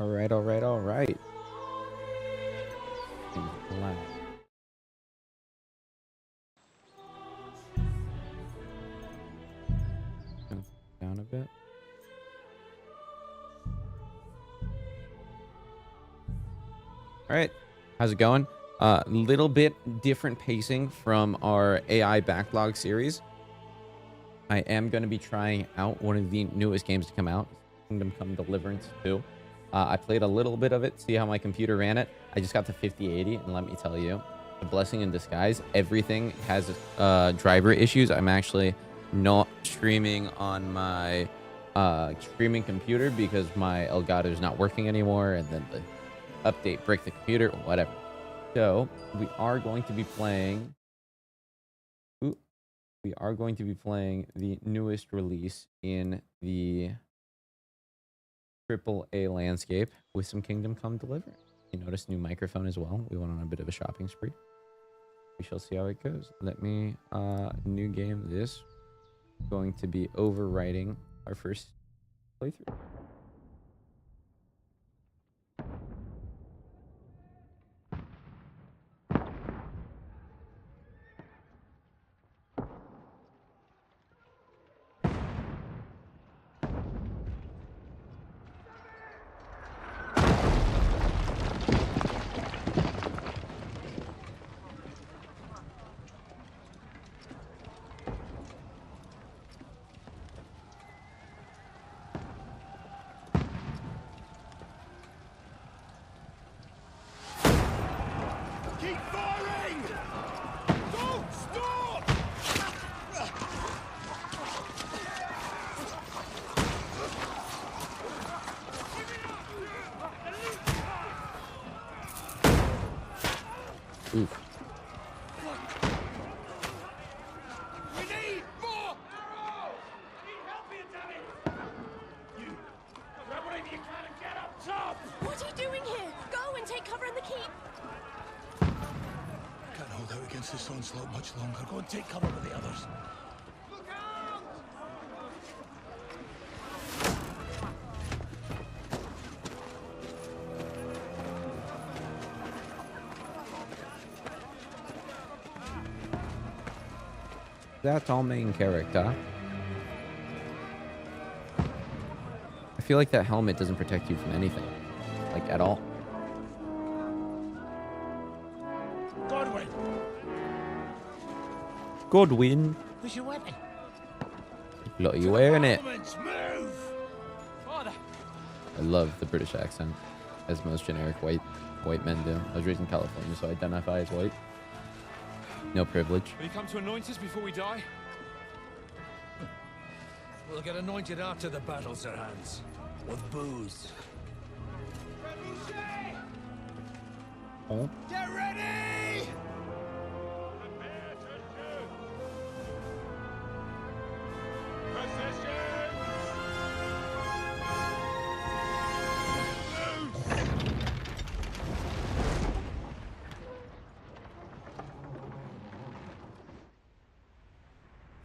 All right, all right, all right. Seems loud. Down a bit. All right, how's it going? Little bit different pacing from our AI backlog series. I am going to be trying out one of the newest games to come out, Kingdom Come Deliverance 2. I played a little bit of it, see how my computer ran it. I just got to 5080, and let me tell you, a blessing in disguise. Everything has driver issues. I'm actually not streaming on my streaming computer because my Elgato is not working anymore, and then the update break the computer, whatever. So we are going to be playing. We are going to be playing the newest release in the AAA landscape with some Kingdom Come Deliverance. You notice new microphone as well. We went on a bit of a shopping spree. We shall see how it goes. Let me new game this. Going to be overwriting our first playthrough. Oof. We need more arrows! Need help here, damn it! You grab whatever you can and get up top! What are you doing here? Go and take cover in the keep! Can't hold out against this onslaught much longer. Go and take cover with the others. Look out! That's all main character. I feel like that helmet doesn't protect you from anything. Like, at all. Godwin! Godwin. Where's your weapon? Look, you wearing it. Move! Father! I love the British accent, as most generic white men do. I was raised in California, so I identify as white. No privilege. Will you come to anoint us before we die? We'll get anointed after the battle, Sir Hans. With booze. Oh. Get ready!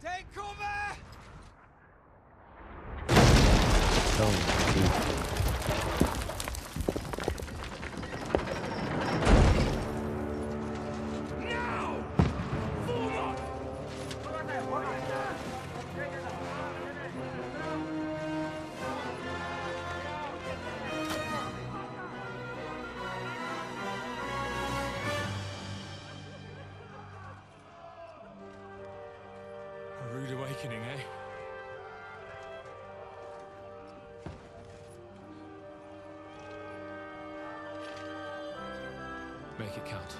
Take cover! Now! Forward! A rude awakening, eh? Make it count.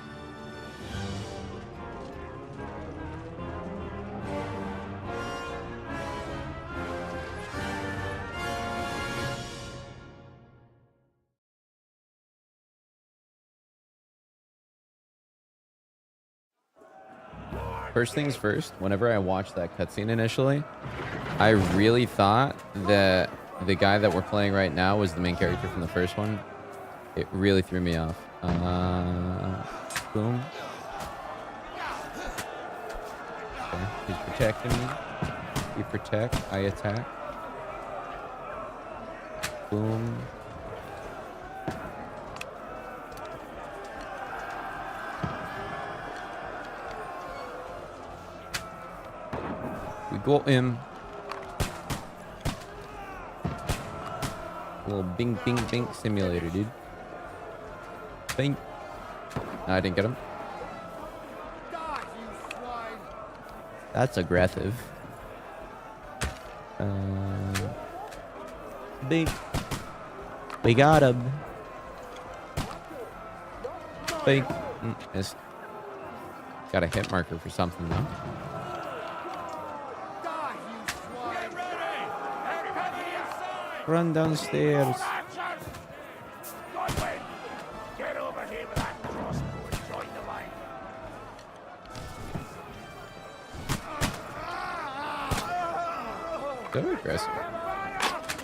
First things first, whenever I watched that cutscene initially, I really thought that the guy that we're playing right now was the main character from the first one. It really threw me off. Boom. Okay, he's protecting me. You protect, I attack. Boom. We got him. A little bing, bing, bing simulator, dude. Bing. No, I didn't get him. Die, you swine! That's aggressive. Bing. We got him. Bing. Missed. Got a hit marker for something, though. Die, you swine! Get ready! Everybody inside! Run downstairs. Action! Godwin! Get over here with that crossbow and join the line. So aggressive.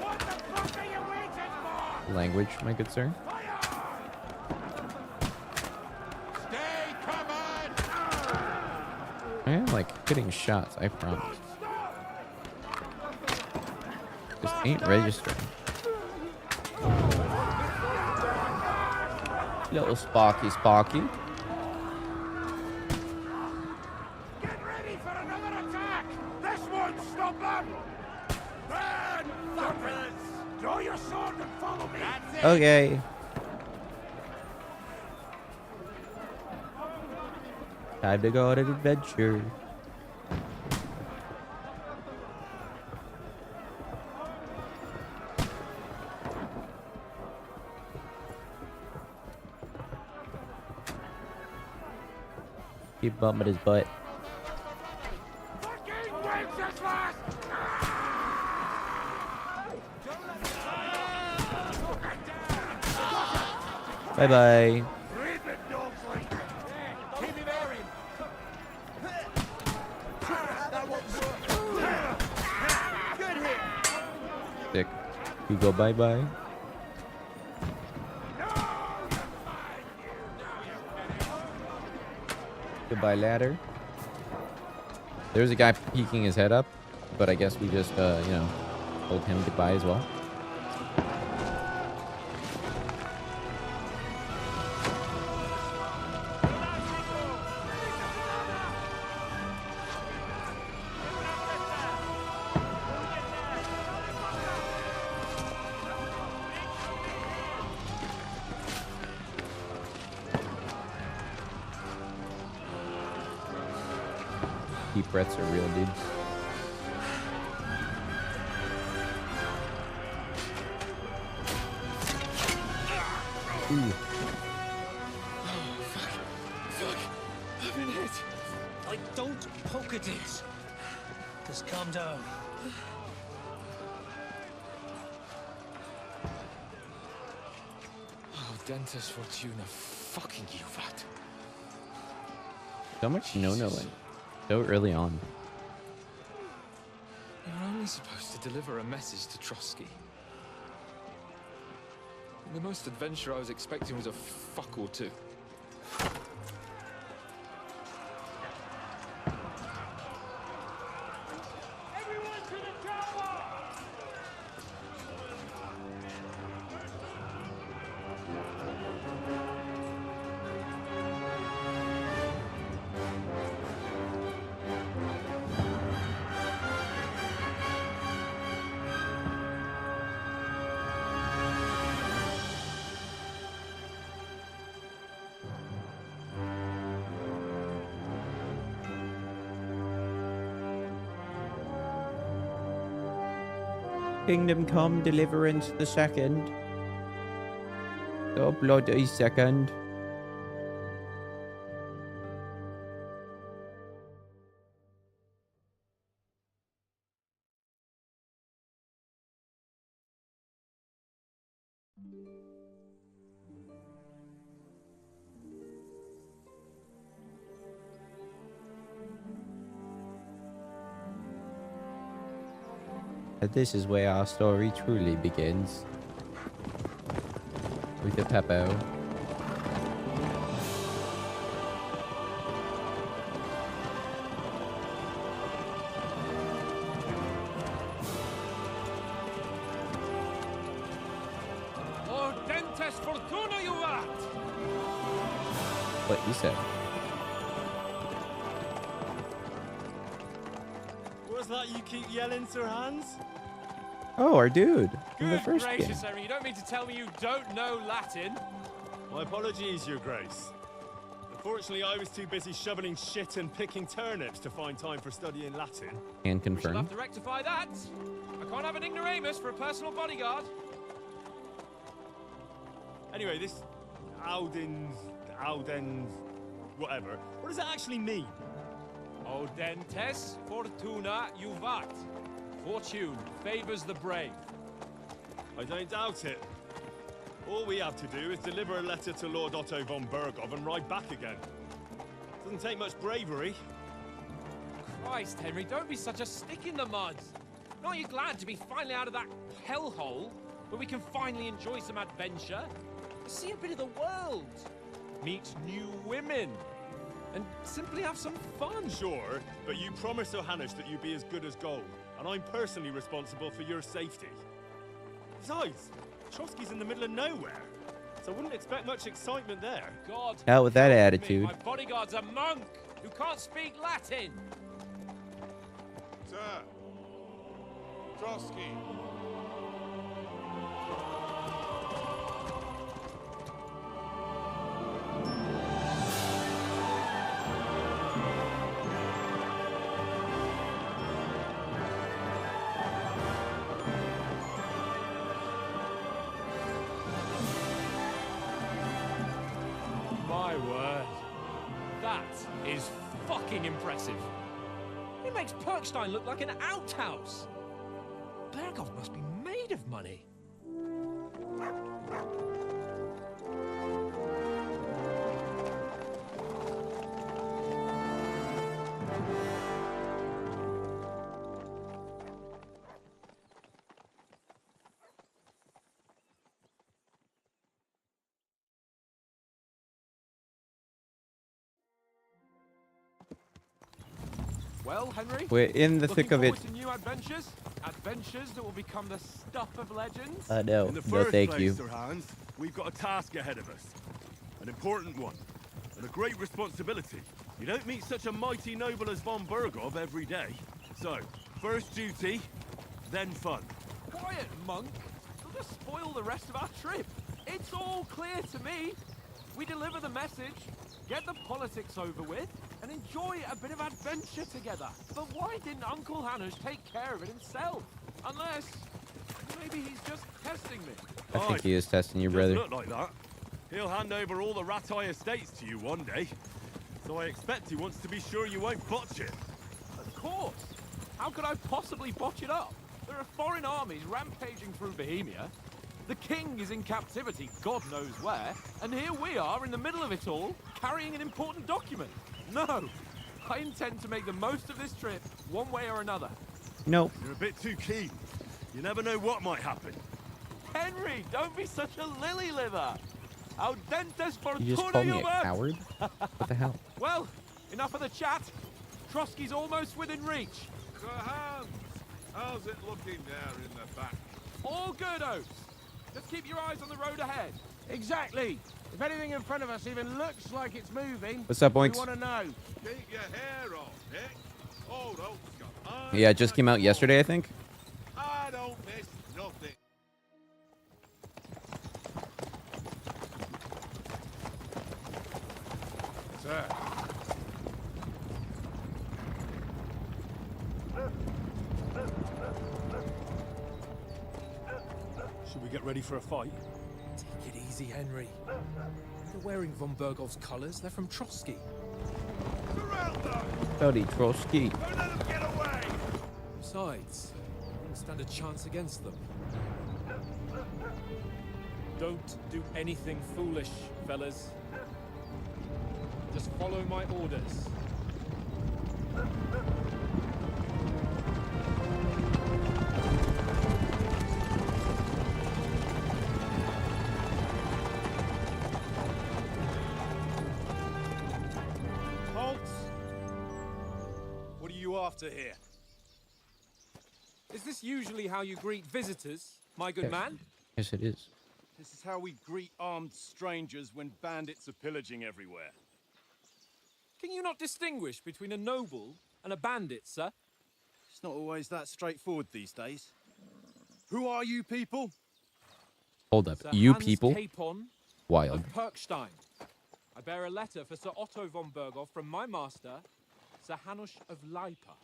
What the fuck are you waiting for? Language, my good sir. Stay covered! I am like hitting shots, I promise. Just ain't registering. Little Sparky. Get ready for another attack! This won't stop them! Burn, fuckers! Draw your sword and follow me! That's it! Okay. Time to go on an adventure. Keep bumping his butt. Fucking Wenceslas! Bye bye. Rip it, dogfight! Keep him airing! That won't work! Good hit! Sick. You go bye bye. Goodbye, ladder. There's a guy peeking his head up, but I guess we just, you know, told him goodbye as well. Deep breaths are real, dude. Ooh. Fuck! I've been hit! Don't poke at it. Just calm down. Oh, Dentes Fortuna, fucking you, vat. So much no-knowing. So early on. You were only supposed to deliver a message to Trotsky. The most adventure I was expecting was a fuck or two. Everyone to the tower! Kingdom Come Deliverance the second. The bloody second. This is where our story truly begins. With the Peppo. Oh, Dentes Fortuna, you rat! What you said. was that you keep yelling, Sir Hans? Oh, our dude from the Good first game. gracious, Henry, you don't mean to tell me you don't know Latin? My apologies, Your Grace. Unfortunately, I was too busy shoveling shit and picking turnips to find time for studying Latin. Can We shall confirm. have to rectify that. I can't have an ignoramus for a personal bodyguard. Anyway, this Audens, whatever. What does that actually mean? Audentes fortuna juvat. Fortune favors the brave. I don't doubt it. All we have to do is deliver a letter to Lord Otto von Bergov and ride back again. Doesn't take much bravery. Christ, Henry, don't be such a stick in the mud. Aren't you glad to be finally out of that hellhole where we can finally enjoy some adventure? See a bit of the world. Meet new women. And simply have some fun. Sure, but you promised Johannes that you'd be as good as gold, and I'm personally responsible for your safety. Besides, Trotsky's in the middle of nowhere, so I wouldn't expect much excitement there. God. Out with that help me, attitude. My bodyguard's a monk who can't speak Latin. Sir. Trotsky. My word. That is fucking impressive. It makes Perkstein look like an outhouse. Bergov must be made of money. Well, Henry, We're in the looking thick of it. forward to new adventures? Adventures that will become the stuff of legends? No, In the no, first thank place, you. Sir Hans, we've got a task ahead of us. An important one. And a great responsibility. You don't meet such a mighty noble as von Bergov every day. So, first duty, then fun. Quiet, monk. You'll just spoil the rest of our trip. It's all clear to me. We deliver the message, get the politics over with, and enjoy a bit of adventure together. But why didn't Uncle Hanush take care of it himself? Unless, maybe he's just testing me. I think he is testing you, Doesn't brother. look like that. He'll hand over all the Ratai estates to you one day. So I expect he wants to be sure you won't botch it. Of course. How could I possibly botch it up? There are foreign armies rampaging through Bohemia. The king is in captivity, God knows where. And here we are in the middle of it all, carrying an important document. No, I intend to make the most of this trip, one way or another. Nope. You're a bit too keen. You never know what might happen. Henry, don't be such a lily liver. Audentes fortuna You just called me a juvat. coward? What the hell? Well, enough of the chat. Trotsky's almost within reach. Sir Hans, how's it looking there in the back? All good, Oates. Just keep your eyes on the road ahead. Exactly. If anything in front of us even looks like it's moving, What's up, we Boinks? want to know. Keep your hair on, Nick. Old Oak's got eyes Yeah, it just like came out yours. yesterday, I think. I don't miss nothing. Sir. Should we get ready for a fight? Take it easy, Henry. They're wearing von Bergov's colours. They're from Trotsky. Surround them! Howdy, Trotsky. Don't let them get away! Besides, I wouldn't stand a chance against them. Don't do anything foolish, fellas. Just follow my orders. Halt! What are you after here? Is this usually how you greet visitors, my good man? Yes, it is. This is how we greet armed strangers when bandits are pillaging everywhere. Can you not distinguish between a noble and a bandit, sir? It's not always that straightforward these days. Who are you people? Hold up. Sir You Hans people? Capon Wild. of Perkstein. I bear a letter for Sir Otto von Berghoff from my master, Sir Hanush of Leipa.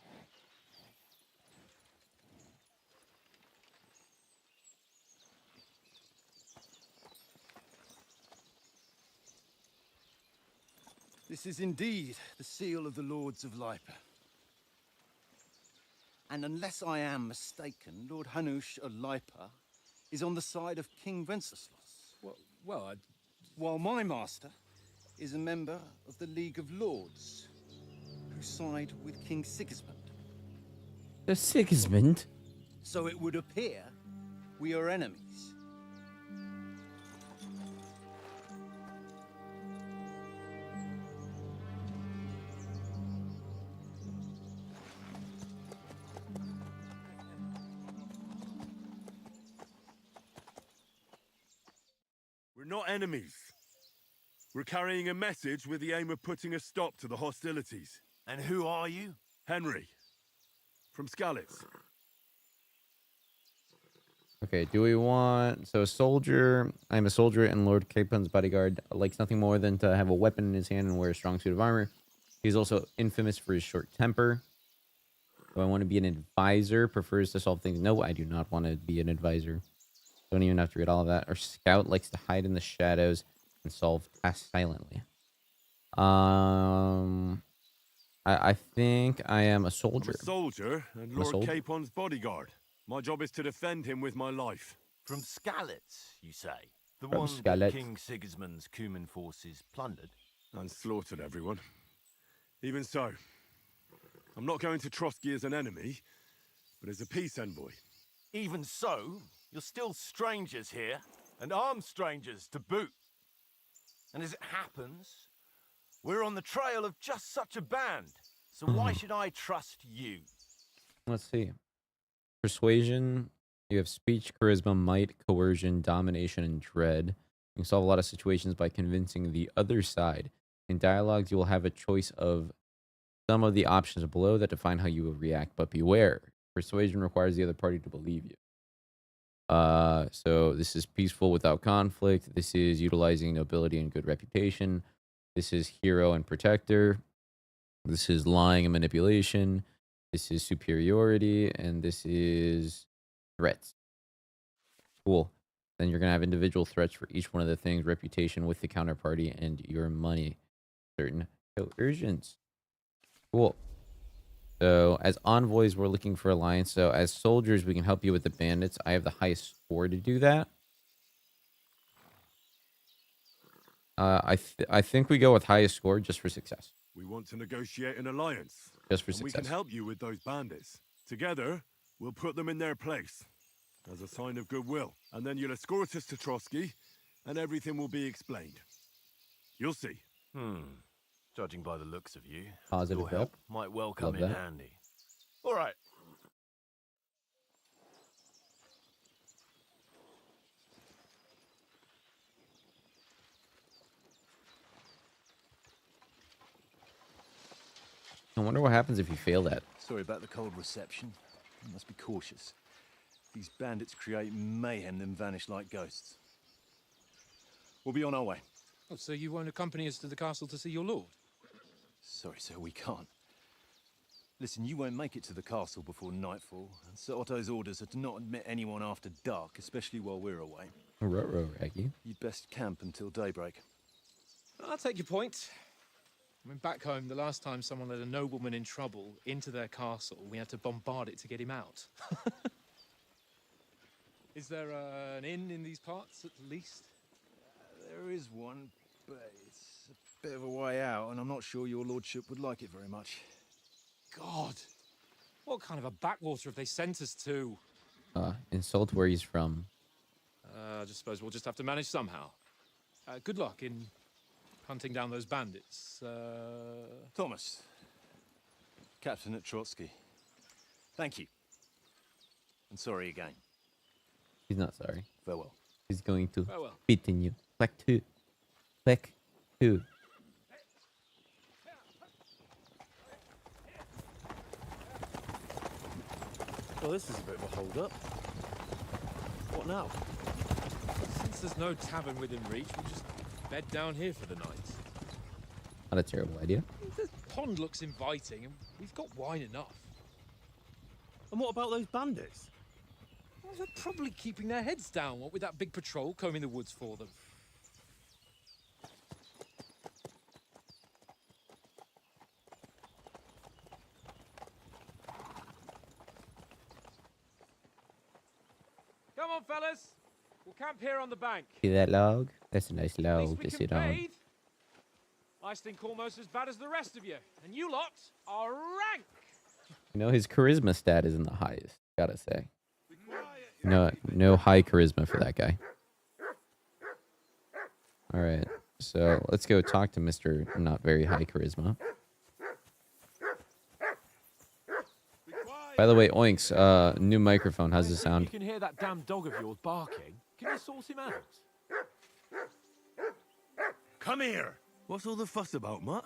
This is indeed the seal of the Lords of Lipa. And unless I am mistaken, Lord Hanush of Lipa is on the side of King Wenceslas. Well, While my master is a member of the League of Lords, who side with King Sigismund. The Sigismund? So it would appear we are enemies. We're not enemies. We're carrying a message with the aim of putting a stop to the hostilities. And who are you? Henry, from Skalitz. Okay, do we want... So, a soldier... I'm a soldier and Lord Capon's bodyguard. Likes nothing more than to have a weapon in his hand and wear a strong suit of armor. He's also infamous for his short temper. Do I want to be an advisor? Prefers to solve things? No, I do not want to be an advisor. Don't even have to read all of that. Our scout likes to hide in the shadows and solve tasks silently. I think I am a soldier. I'm a soldier and I'm a Lord soldier. Capon's bodyguard. My job is to defend him with my life. From Skalitz, you say? The From one Skalitz. that King Sigismund's Cuman forces plundered? And slaughtered everyone. Even so, I'm not going to Trotsky as an enemy, but as a peace envoy. Even so, you're still strangers here, and armed strangers to boot. And as it happens, we're on the trail of just such a band. So why should I trust you? Let's see. Persuasion. You have speech, charisma, might, coercion, domination, and dread. You can solve a lot of situations by convincing the other side. In dialogues, you will have a choice of some of the options below that define how you will react, but beware. Persuasion requires the other party to believe you. So this is peaceful without conflict. This is utilizing nobility and good reputation. This is hero and protector. This is lying and manipulation. This is superiority, and this is threats. Cool. Then you're gonna have individual threats for each one of the things: reputation with the counterparty and your money. Certain coercions. Cool. So as envoys, we're looking for alliance. So as soldiers, we can help you with the bandits. I have the highest score to do that. I think we go with highest score just for success. We want to negotiate an alliance. Just for and we success. can help you with those bandits. Together, we'll put them in their place as a sign of goodwill. And then you'll escort us to Trotsky, and everything will be explained. You'll see. Judging by the looks of you, Positive your help rep. might well come Love in that. handy. All right. I wonder what happens if you fail that. Sorry about the cold reception. You must be cautious. These bandits create mayhem, then vanish like ghosts. We'll be on our way. Oh, so you won't accompany us to the castle to see your lord? Sorry, sir, we can't. Listen, you won't make it to the castle before nightfall, and Sir Otto's orders are to not admit anyone after dark, especially while we're away. Ruh-roh, Raggy. You'd best camp until daybreak. I'll take your point. I mean, back home, the last time someone led a nobleman in trouble into their castle, we had to bombard it to get him out. Is there an inn in these parts, at least? There is one, but it's a bit of a way out, and I'm not sure your lordship would like it very much. God! What kind of a backwater have they sent us to? Insult where he's from. I just suppose we'll just have to manage somehow. Good luck in hunting down those bandits. Thomas, captain at Trotsky. Thank you. And sorry again. He's not sorry. Farewell. He's going to Farewell. spit in you. Click two. Click two. Well, this is a bit of a hold-up. What now? Since there's no tavern within reach, we'll just bed down here for the night. Not a terrible idea. The pond looks inviting, and we've got wine enough. And what about those bandits? Well, they're probably keeping their heads down, what with that big patrol combing the woods for them. Come on, fellas. We'll camp here on the bank. See that log? That's a nice At least log we to can sit on. bathe. I stink almost as bad as the rest of you, and you lot are rank. You know, his charisma stat isn't the highest, gotta say. No high charisma for that guy. All right, so let's go talk to Mr. Not very high charisma. By the way, Oinks, new microphone. How's it You sound? can hear that damn dog of yours barking. Can you sort him out? Come here! What's all the fuss about, Mutt?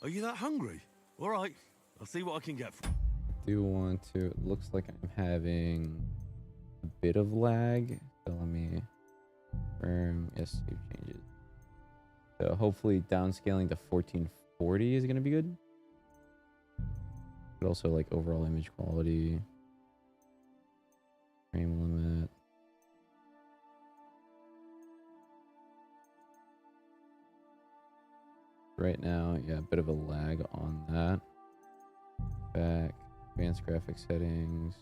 Are you that hungry? All right, I'll see what I can get for Do want to. It looks like I'm having a bit of lag. So let me confirm. Yes, save changes. So hopefully downscaling to 1440 is gonna be good. But also like overall image quality, frame limit. Right now, yeah, a bit of a lag on that. Back, advanced graphics settings.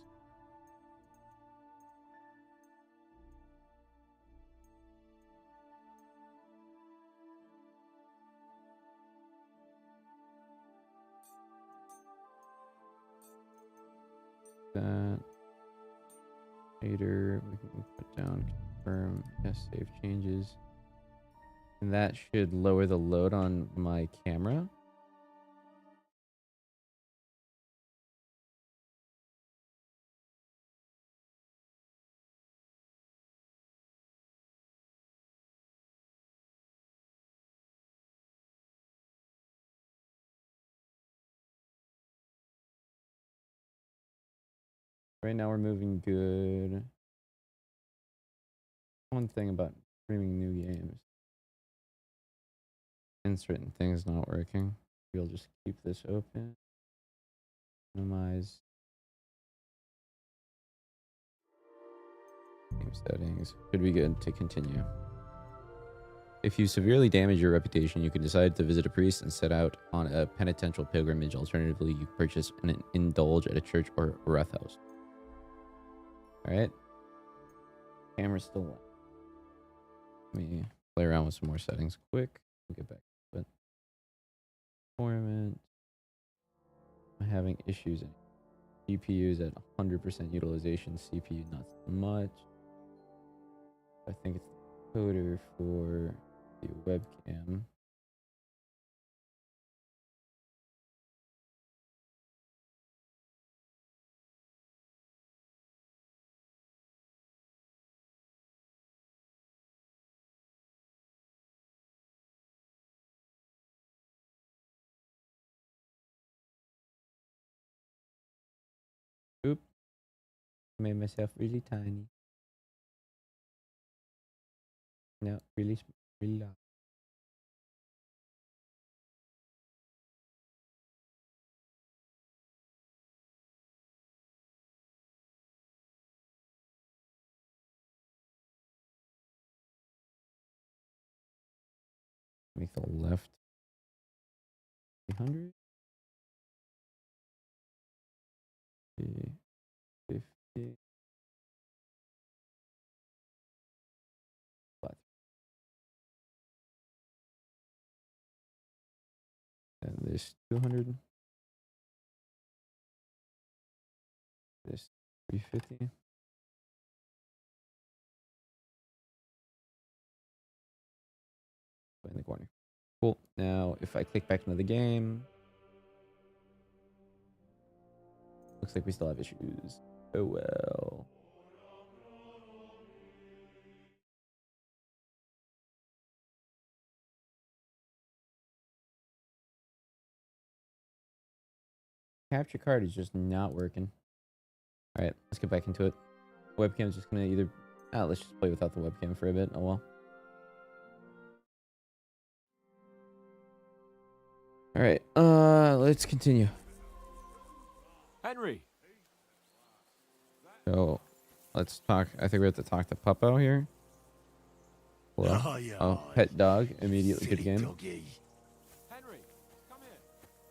That shader we can put down, confirm, yes, save changes. And that should lower the load on my camera. Right now we're moving good. One thing about streaming new games and certain things not working. We'll just keep this open. Minimize game settings. Should be good to continue. If you severely damage your reputation, you can decide to visit a priest and set out on a penitential pilgrimage. Alternatively, you purchase and indulge at a church or a rough house. All right. Camera's still on. Let me play around with some more settings quick. We'll get back to it. Performance. I'm having issues. GPU's at 100% utilization. CPU not so much. I think it's the coder for the webcam. Oop. Made myself really tiny. No, really loud. Make the left 300. 50. But and this 200. This 350. In the corner. Cool. Now, if I click back into the game, looks like we still have issues. Oh well. Capture card is just not working. All right, let's get back into it. Webcam's just gonna either... let's just play without the webcam for a bit. Oh, well. All right, let's continue. Henry. So, let's talk. I think we have to talk to Puppo here. Hello. Oh, pet dog. Immediately good game. Henry, come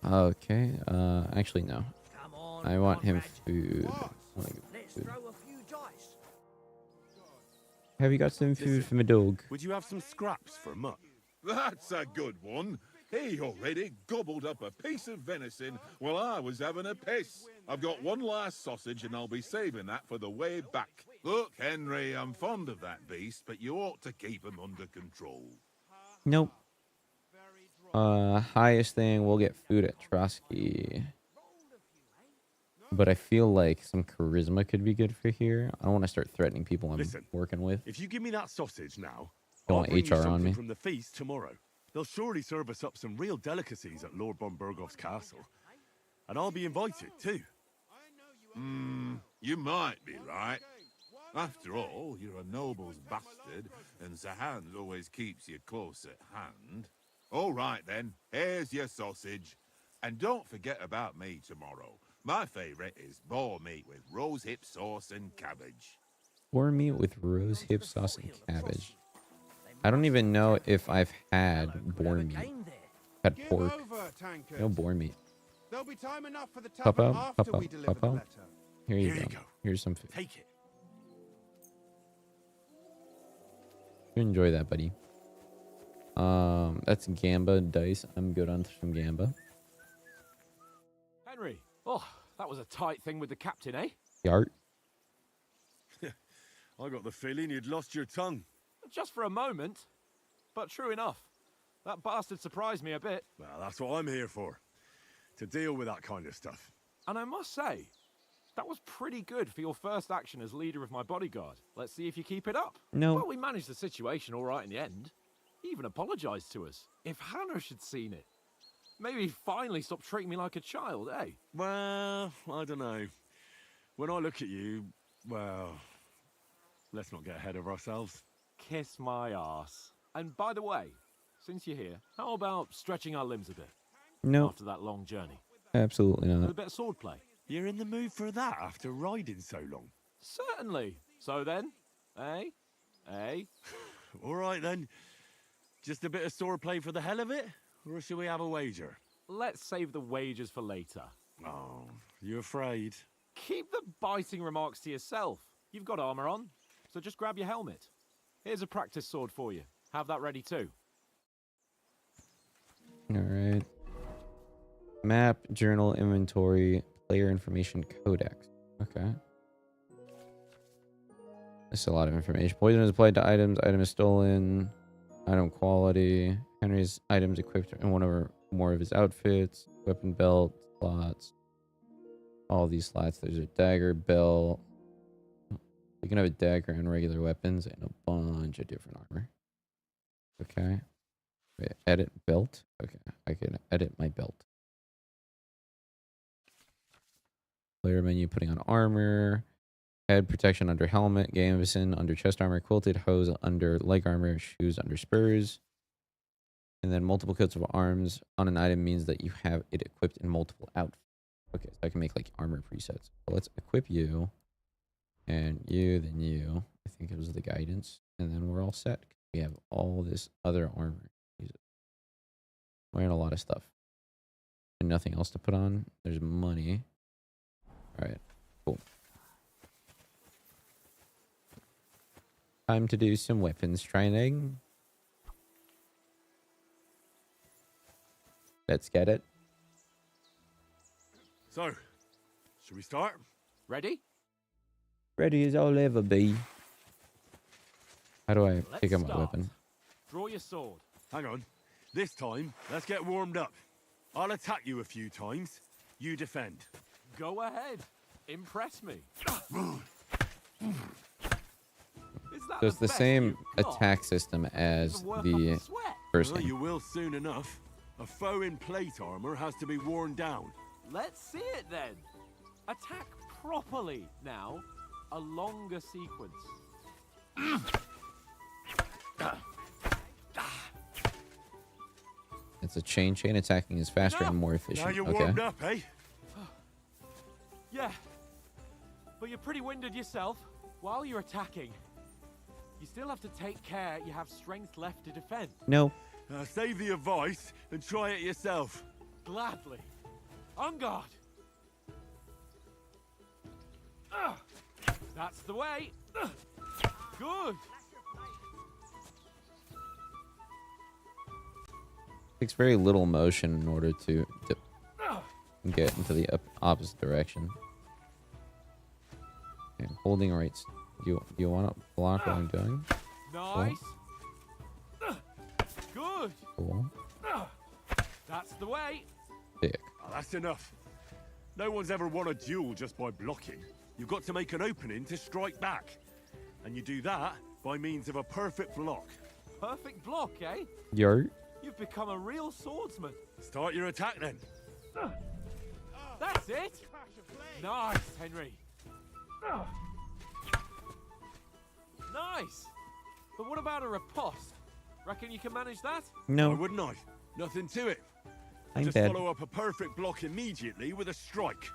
here. Okay. Actually, no. I want him food. Let's throw a few dice. Have you got some food for my dog? Would you have some scraps for Mutt? That's a good one. He already gobbled up a piece of venison while I was having a piss. I've got one last sausage and I'll be saving that for the way back. Look, Henry, I'm fond of that beast, but you ought to keep him under control. Nope. Highest thing, we'll get food at Trotsky. But I feel like some charisma could be good for here. I don't want to start threatening people I'm working with. If you give me that sausage now, Don't I'll want bring you HR on something me. from the feast tomorrow. They'll surely serve us up some real delicacies at Lord von Burgoff's castle. And I'll be invited, too. You might be right. After all, you're a noble's bastard, and Sir Hans always keeps you close at hand. All right, then. Here's your sausage. And don't forget about me tomorrow. My favourite is boar meat with rose hip sauce and cabbage. Boar meat with rose hip sauce and cabbage. I don't even know if I've had boar meat. Had pork. No boar meat. There'll be time enough for the Puppo, tavern after Puppo, we deliver the Puppo. letter. Here you go. Here's some food. Take it. You enjoy that, buddy. That's Gamba dice. I'm good on some Gamba. Henry. Oh, that was a tight thing with the captain, eh? Yart. I got the feeling you'd lost your tongue. Just for a moment. But true enough. That bastard surprised me a bit. Well, that's what I'm here for. To deal with that kind of stuff. And I must say, that was pretty good for your first action as leader of my bodyguard. Let's see if you keep it up. No. Well, we managed the situation all right in the end. He even apologized to us. If Hanosh had seen it, maybe he'd finally stop treating me like a child, eh? Well, I don't know. When I look at you, well, let's not get ahead of ourselves. Kiss my arse. And by the way, since you're here, how about stretching our limbs a bit? No. After that long journey. Absolutely With a not. bit of swordplay. You're in the mood for that after riding so long. Certainly. So then, eh? Eh? All right then. Just a bit of swordplay for the hell of it? Or should we have a wager? Let's save the wagers for later. Oh, you afraid? Keep the biting remarks to yourself. You've got armor on, so just grab your helmet. Here's a practice sword for you. Have that ready too. All right. Map, journal, inventory, player information, codex. Okay. That's a lot of information. Poison is applied to items. Item is stolen. Item quality. Henry's items equipped in one or more of his outfits. Weapon belt, slots. All these slots. There's a dagger, belt. You can have a dagger and regular weapons and a bunch of different armor. Okay. Wait, edit belt. Okay. I can edit my belt. Player menu, putting on armor. Head protection under helmet, gambeson under chest armor, quilted hose under leg armor, shoes under spurs. And then multiple coats of arms on an item means that you have it equipped in multiple outfits. Okay, so I can make like armor presets. So let's equip you. And you, then you. I think it was the guidance. And then we're all set. We have all this other armor. Wearing a lot of stuff. And nothing else to put on. There's money. Alright, cool. Time to do some weapons training. Let's get it. So, should we start? Ready? Ready as I'll ever be. How do I Let's pick up my start. weapon? Draw your sword. Hang on. This time, let's get warmed up. I'll attack you a few times. You defend. Go ahead. Impress me. So it's the same attack system as the first Well, game. you will soon enough. A foe in plate armor has to be worn down. Let's see it then. Attack properly now, a longer sequence. It's a chain. Chain attacking is faster and more Now efficient. you're Okay. warmed up, eh? Yeah, but you're pretty winded yourself. While you're attacking, you still have to take care you have strength left to defend. No. Save the advice and try it yourself. Gladly. On guard. That's the way. Good. Takes very little motion in order to get into the opposite direction. Okay, holding right. Do you want to block what I'm doing? Nice. Good. Cool. That's the way. Sick. Oh, that's enough. No one's ever won a duel just by blocking. You've got to make an opening to strike back. And you do that by means of a perfect block. Perfect block, eh? Yo. You've become a real swordsman. Start your attack then. That's it. Nice, Henry. Nice. But what about a riposte? Reckon you can manage that? No. Why wouldn't I? Nothing to it. I'm Just dead. follow up a perfect block immediately with a strike.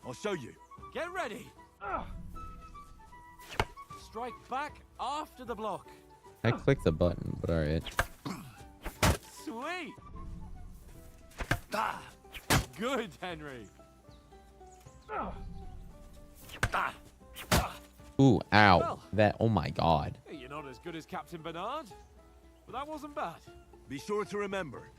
I'll show you. Get ready. Strike back after the block. I clicked the button, but alright. Sweet. Good, Henry. Ooh, ow. Well. That, oh my god. Hey, you're not as good as Captain Bernard, but that wasn't bad. Be sure to remember,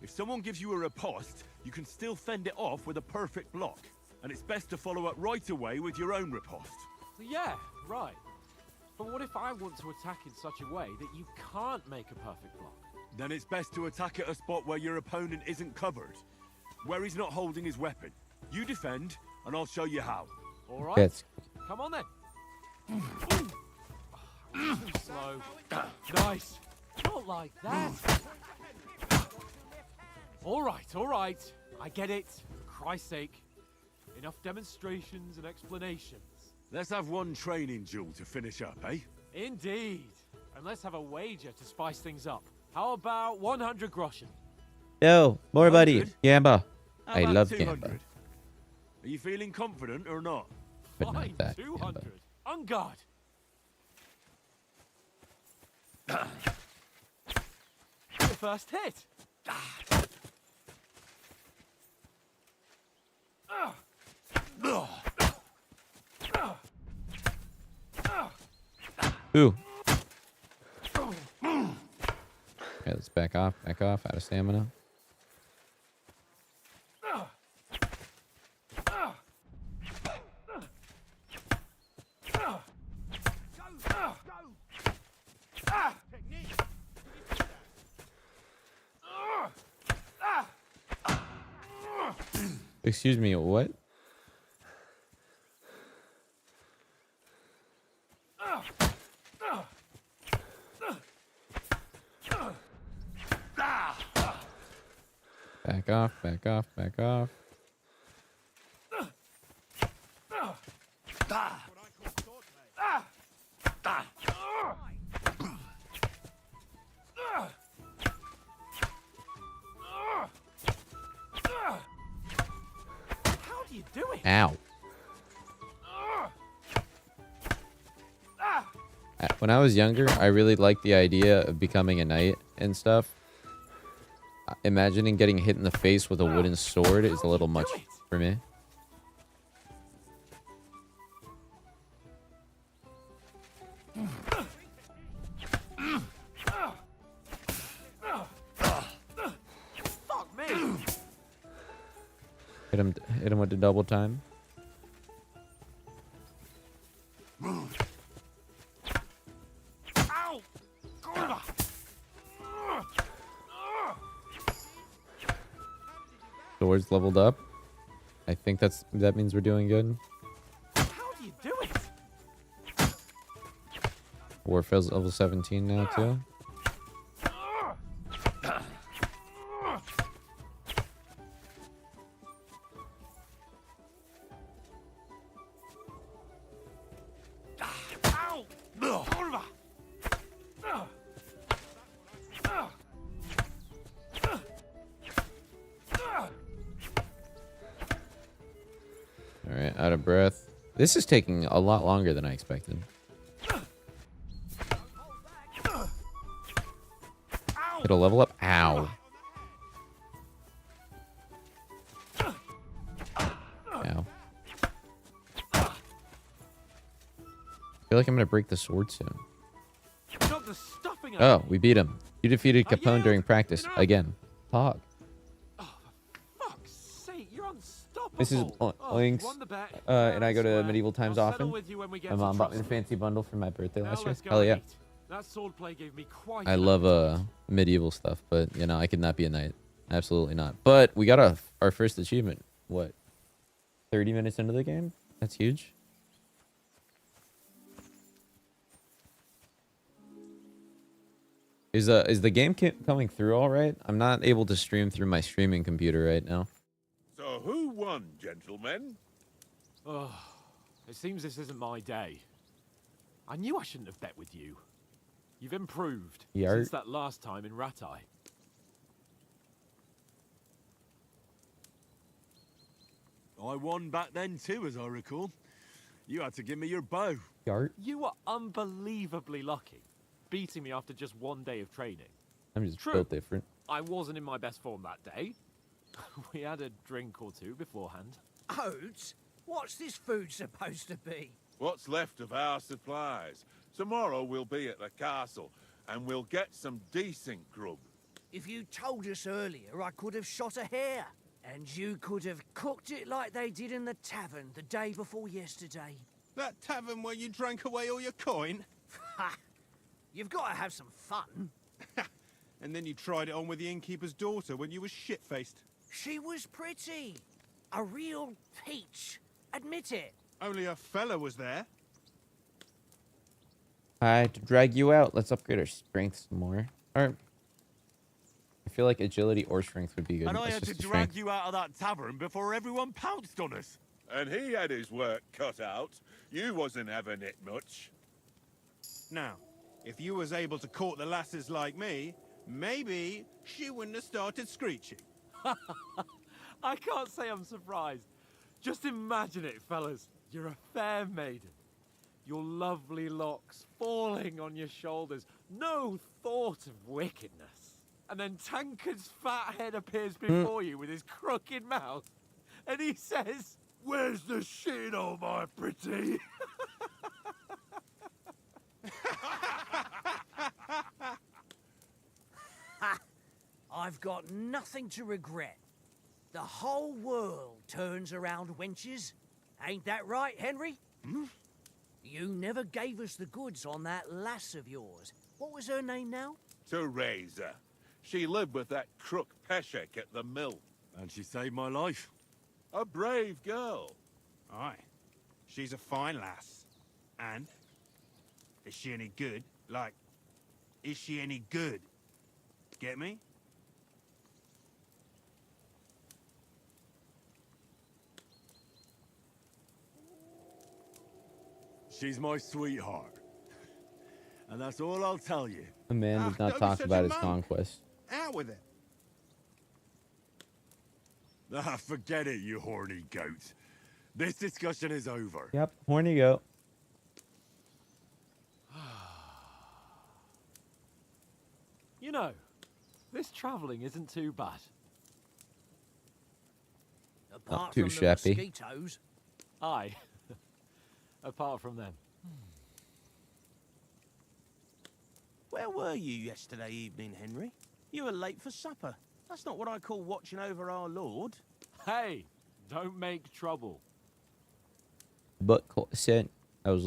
if someone gives you a riposte, you can still fend it off with a perfect block. And it's best to follow up right away with your own riposte. Yeah, right. But what if I want to attack in such a way that you can't make a perfect block? Then it's best to attack at a spot where your opponent isn't covered. Where he's not holding his weapon. You defend, and I'll show you how. All right. Yes. Come on then. Too slow. Nice. Not like that. All right. I get it. For Christ's sake. Enough demonstrations and explanations. Let's have one training duel to finish up, eh? Indeed. And let's have a wager to spice things up. How about 100 groschen? Yo, more buddy. 100? Gamba. How I about love 200? Gamba. Are you feeling confident or not? But Fine, not that 200. Gamba. On guard. The first hit. Ooh. Okay, let's back off, out of stamina. Excuse me, what? Back off. How do you do it? Ow. When I was younger, I really liked the idea of becoming a knight and stuff. Imagining getting hit in the face with a wooden sword is a little much for me. Fuck me. Hit him with the double time. Ow. Gorda. Swords leveled up. I think that means we're doing good. How do you do it? Warfield's level 17 now too. All right, out of breath. This is taking a lot longer than I expected. Hit a level up. Ow. Ow. I feel like I'm gonna break the sword soon. Stop the stuffing out Oh, of me. we beat him. You defeated Capone yeah, during practice. you know. Again. Pog. Fuck's sake, you're unstoppable. This is Oinks, won the bet. and I go to swear. medieval times I'll settle often. with you when we get My to mom bought me a Trustland. fancy bundle for my birthday Now last year. let's go Hell and yeah. eat. That swordplay gave me quite I an love appetite. medieval stuff, but you know, I could not be a knight. Absolutely not. But we got our first achievement. What? 30 minutes into the game? That's huge. Is the game coming through all right? I'm not able to stream through my streaming computer right now. So who won, gentlemen? Oh, it seems this isn't my day. I knew I shouldn't have bet with you. You've improved Yart. since that last time in Ratai. I won back then too, as I recall. You had to give me your bow. Yart. You were unbelievably lucky, beating me after just one day of training. I'm just True. built different. I wasn't in my best form that day. We had a drink or two beforehand. Oats? What's this food supposed to be? What's left of our supplies? Tomorrow we'll be at the castle, and we'll get some decent grub. If you told us earlier, I could have shot a hare. And you could have cooked it like they did in the tavern the day before yesterday. That tavern where you drank away all your coin? Ha! You've got to have some fun. And then you tried it on with the innkeeper's daughter when you were shit-faced. She was pretty. A real peach. Admit it. Only a fella was there. I had to drag you out. Let's upgrade our strength some more. Alright. I feel like agility or strength would be good. And I Let's had to just do drag strength. you out of that tavern before everyone pounced on us. And he had his work cut out. You wasn't having it much. Now, if you was able to court the lasses like me, maybe she wouldn't have started screeching. I can't say I'm surprised. Just imagine it, fellas. You're a fair maiden. Your lovely locks falling on your shoulders. No thought of wickedness. And then Tankard's fat head appears before you with his crooked mouth. And he says, Where's the shit, oh my pretty? Ha! I've got nothing to regret. The whole world turns around wenches. Ain't that right, Henry? You never gave us the goods on that lass of yours. What was her name now? Teresa. She lived with that crook Peshek at the mill. And she saved my life. A brave girl. Aye. She's a fine lass. And? Is she any good? Like, is she any good? Get me? She's my sweetheart. And that's all I'll tell you. The man does not don't be talk such about a his monk. conquest. Out with it. Ah, forget it, you horny goat. This discussion is over. Yep, horny goat. you know, this travelling isn't too bad. Apart too from shabby. the mosquitoes. Aye. Apart from them. Where were you yesterday evening, Henry? You were late for supper. That's not what I call watching over our Lord. Hey, don't make trouble. But said I was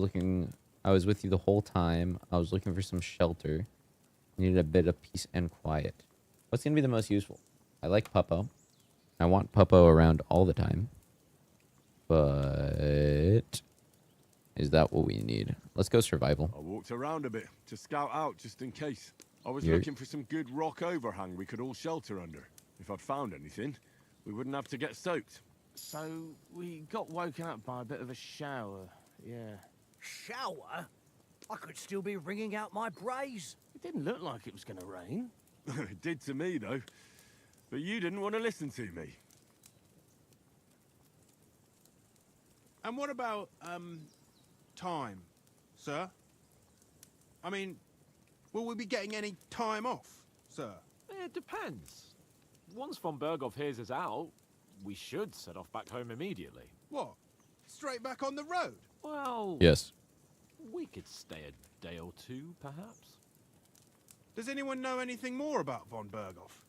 with you the whole time. I was looking for some shelter. Needed a bit of peace and quiet. What's gonna be the most useful? I like Puppo. I want Puppo around all the time. But is that what we need? Let's go survival. I walked around a bit to scout out just in case. I was You're- looking for some good rock overhang we could all shelter under. If I'd found anything, we wouldn't have to get soaked. So we got woken up by a bit of a shower, yeah. Shower? I could still be wringing out my brays. It didn't look like it was going to rain. It did to me, though. But you didn't want to listen to me. And what about, time, sir? I mean, will we be getting any time off, sir? It depends. Once von Berghoff hears us out, we should set off back home immediately. What? Straight back on the road? Well, Yes. we could stay a day or two, perhaps. Does anyone know anything more about von Berghoff?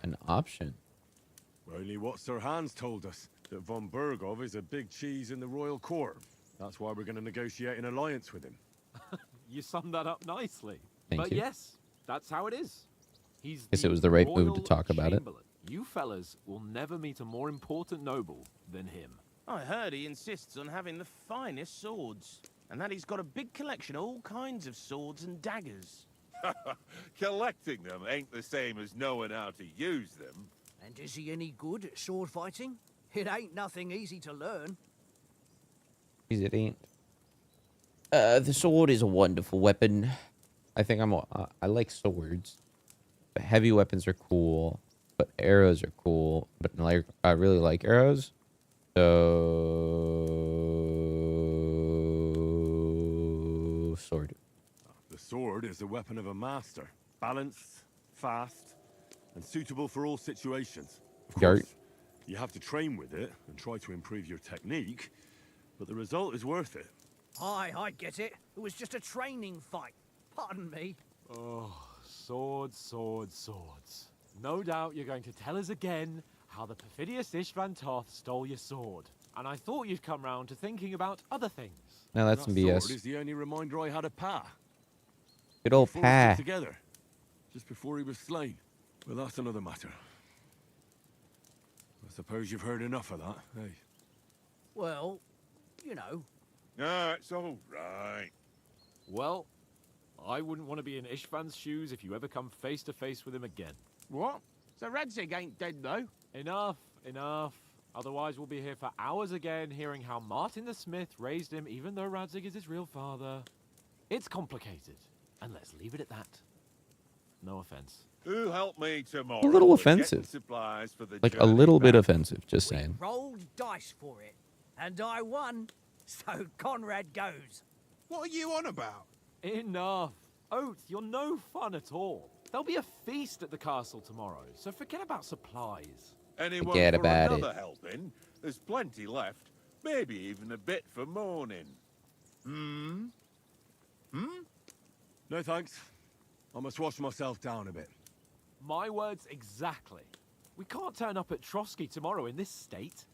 An option. Only what Sir Hans told us, that von Berghoff is a big cheese in the royal court. That's why we're going to negotiate an alliance with him. You summed that up nicely. Thank but you. yes, that's how it is. He's Guess it was the right move to royal talk about it. chamberlain. You fellas will never meet a more important noble than him. I heard he insists on having the finest swords, and that he's got a big collection of all kinds of swords and daggers. Collecting them ain't the same as knowing how to use them. And is he any good at sword fighting? It ain't nothing easy to learn. Because it ain't. The sword is a wonderful weapon. I think I like swords. But heavy weapons are cool. But arrows are cool. But like I really like arrows. So sword. The sword is the weapon of a master. Balanced, fast, and suitable for all situations. Of Yart. course, you have to train with it and try to improve your technique, but the result is worth it. Aye, I get it. It was just a training fight. Pardon me. Oh, swords, swords, swords. No doubt you're going to tell us again how the perfidious Istvan Toth stole your sword. And I thought you'd come round to thinking about other things. No, that's some That BS. sword is the only reminder I had of Pa. Good old We forged it Pa. together, just before he was slain. But that's another matter. I suppose you've heard enough of that, hey? Well, you know. No, it's all right. Well, I wouldn't want to be in Istvan's shoes if you ever come face to face with him again. What? So Radzig ain't dead, though? Enough, enough. Otherwise we'll be here for hours again hearing how Martin the Smith raised him even though Radzig is his real father. It's complicated, and let's leave it at that. No offense. Who help me tomorrow? A little with getting offensive. Supplies for the Like a journey little bit back? offensive, just saying. Rolled dice for it. And I won. So Conrad goes. What are you on about? Enough. Oath, you're no fun at all. There'll be a feast at the castle tomorrow, so forget about supplies. Anyone Forget for about another it. helping? There's plenty left. Maybe even a bit for morning. No thanks. I must wash myself down a bit. My words exactly. We can't turn up at Trotsky tomorrow in this state.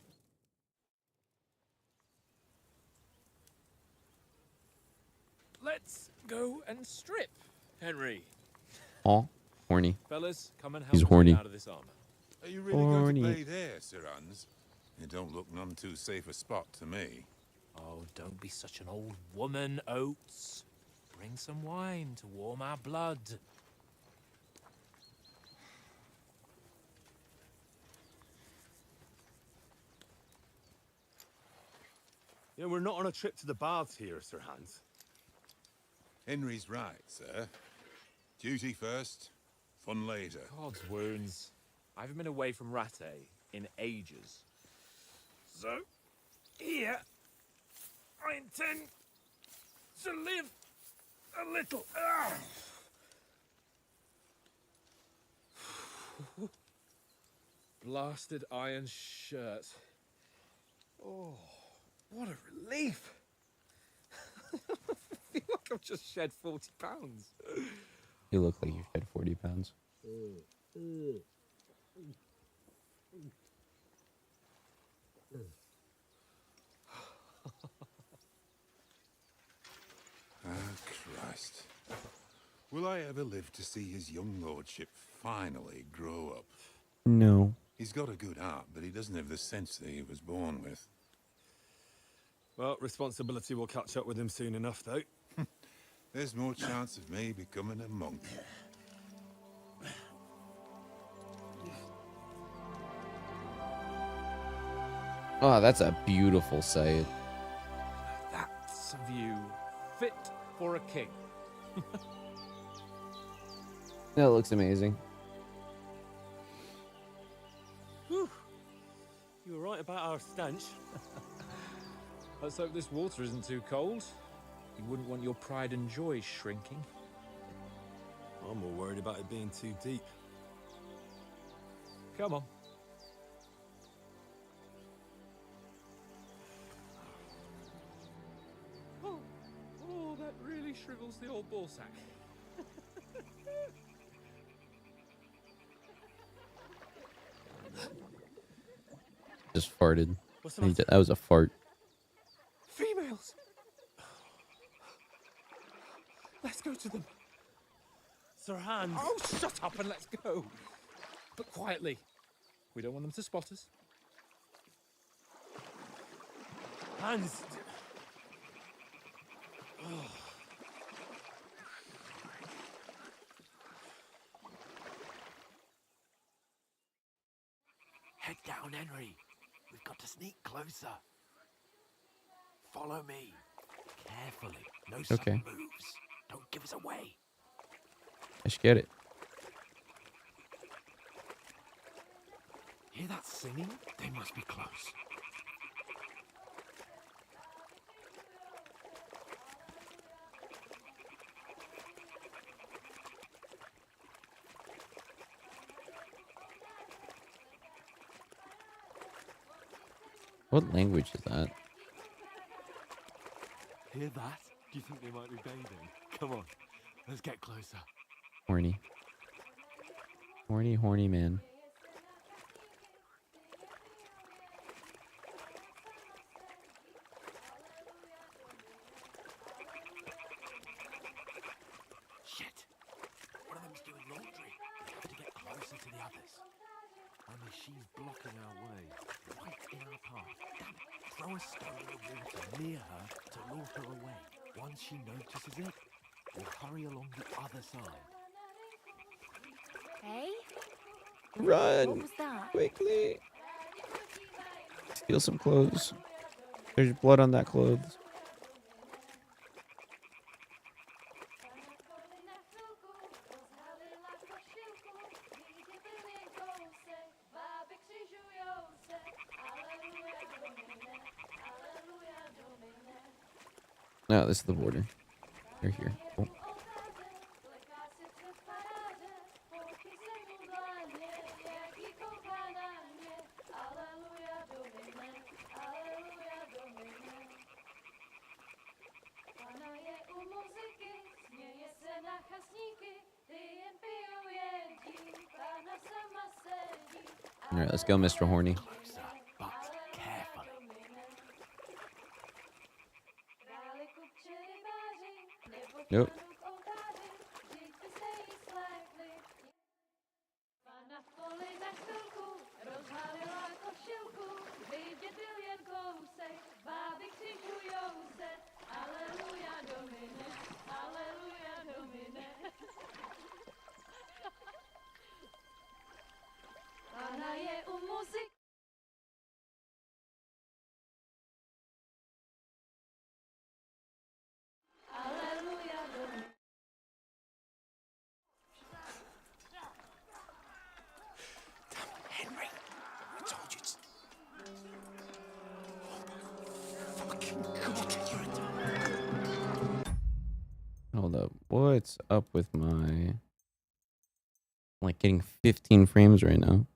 Let's go and strip, Henry. Aw, horny. Fellas, come and help He's me horny. get out of this armor. Are you really Horny. going to bathe there, Sir Hans? It don't look none too safe a spot to me. Oh, don't be such an old woman, Oates. Bring some wine to warm our blood. Yeah, we're not on a trip to the baths here, Sir Hans. Henry's right, sir. Duty first, fun later. God's wounds. I haven't been away from Rattay in ages. So, here, I intend to live a little. Blasted iron shirt. Oh, what a relief. I feel like I've just shed 40 pounds. You look like you shed 40 pounds. Ah, Christ. Will I ever live to see his young lordship finally grow up? No. He's got a good heart, but he doesn't have the sense that he was born with. Well, responsibility will catch up with him soon enough, though. There's more chance of me becoming a monk. Oh, that's a beautiful sight. That's a view fit for a king. That looks amazing. Whew. You right about our stench. Let's hope this water isn't too cold. You wouldn't want your pride and joy shrinking. I'm more worried about it being too deep. Come on. Oh, that really shrivels the old ball sack. Just farted. What's the matter? That was a fart. Females! Let's go to them. Sir Hans. Oh, shut up and let's go. But quietly. We don't want them to spot us. Hans. Head down, Henry. We've got to sneak closer. Follow me. Carefully. No sudden moves. Don't give us away. I should get it. Hear that singing? They must be close. What language is that? Hear that? Do you think they might be bathing? Come on, let's get closer. Horny. Horny, horny man. Shit! One of them's doing laundry. We have to get closer to the others. Only she's blocking our way, right in our path. Damn it! Throw a stone in the water near her to lure her away. Once she notices it, we'll hurry along the other side. Hey? Run! What was that? Quickly! Steal some clothes. There's blood on that clothes. No, this is the border. They're here. Cool. All right, let's go, Mr. Horny. Closer, but carefully. Nope. Henry, I told you to... Fucking God, you're a... Hold up. What's up with my... I'm like getting 15 frames right now.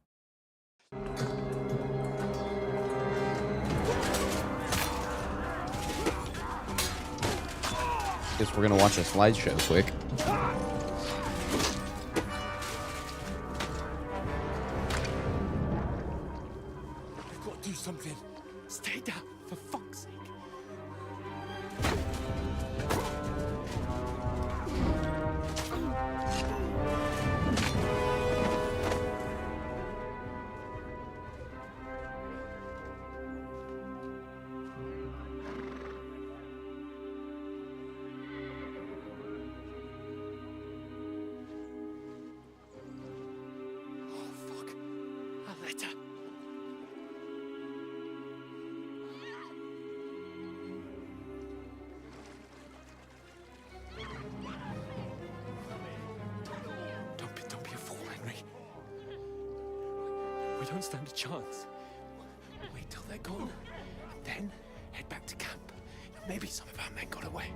Guess we're gonna watch a slideshow quick. We've got to do something. Stay down, for fuck's sake. Oh, fuck. A letter. Don't be a fool, Henry. We don't stand a chance. Wait till they're gone. Then head back to camp. Maybe some of our men got away.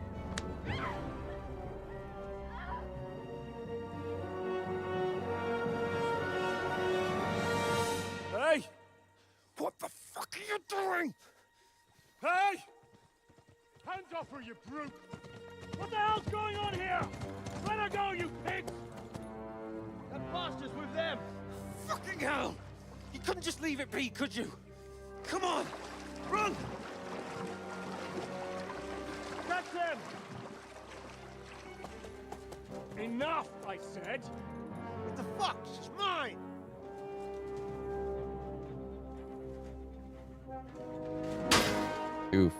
Hey! What the fuck are you doing? Hey! Hands off her, you brute! What the hell's going on here? Let her go, you pigs! That bastard's with them! Fucking hell! You couldn't just leave it be, could you? Come on! Run! Catch them! Enough, I said! What the fuck? She's mine! Oof.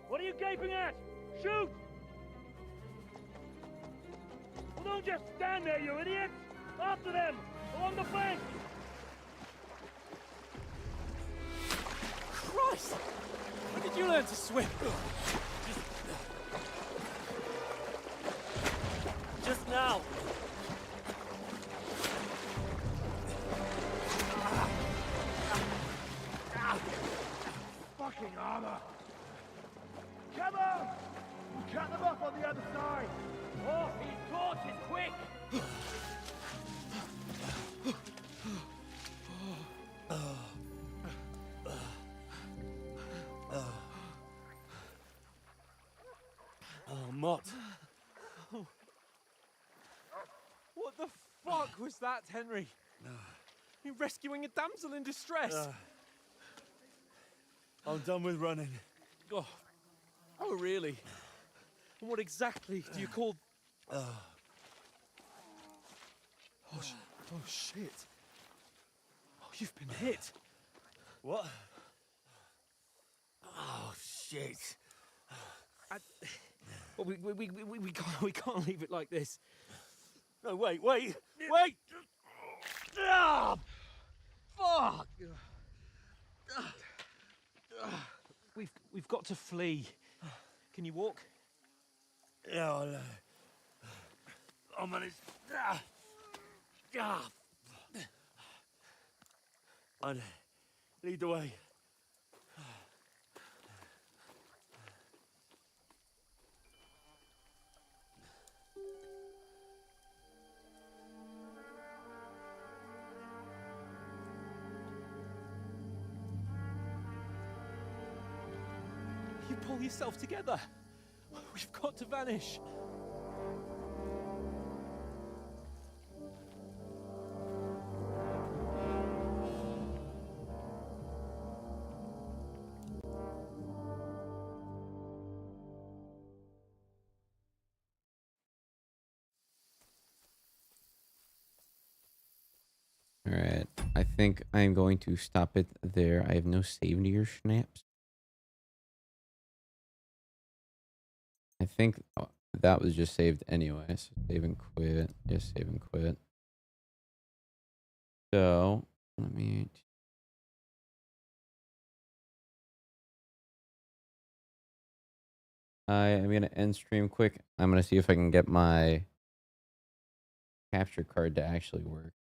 What are you gaping at? Shoot! Well, don't just stand there, you idiots! After them! Along the bank! Christ! When did you learn to swim? Just now. Fucking armor! Come on! Cut them off on the other side! Oh, these torches, quick! Oh, Mott. What the fuck was that, Henry? You rescuing a damsel in distress? I'm done with running. Oh, oh, really? And what exactly do you call... Oh, shit. Oh, you've been hit. What? Oh, shit. Well, we can't leave it like this. No, wait! Ah! Fuck! We've got to flee. Can you walk? Yeah, I'll manage. I'd lead the way. You pull yourself together. We've got to vanish. All right. I think I'm going to stop it there. I have no save near snaps. I think that was just saved anyway. So save and quit. Just save and quit. So let me. I am gonna end stream quick. I'm gonna see if I can get my capture card to actually work.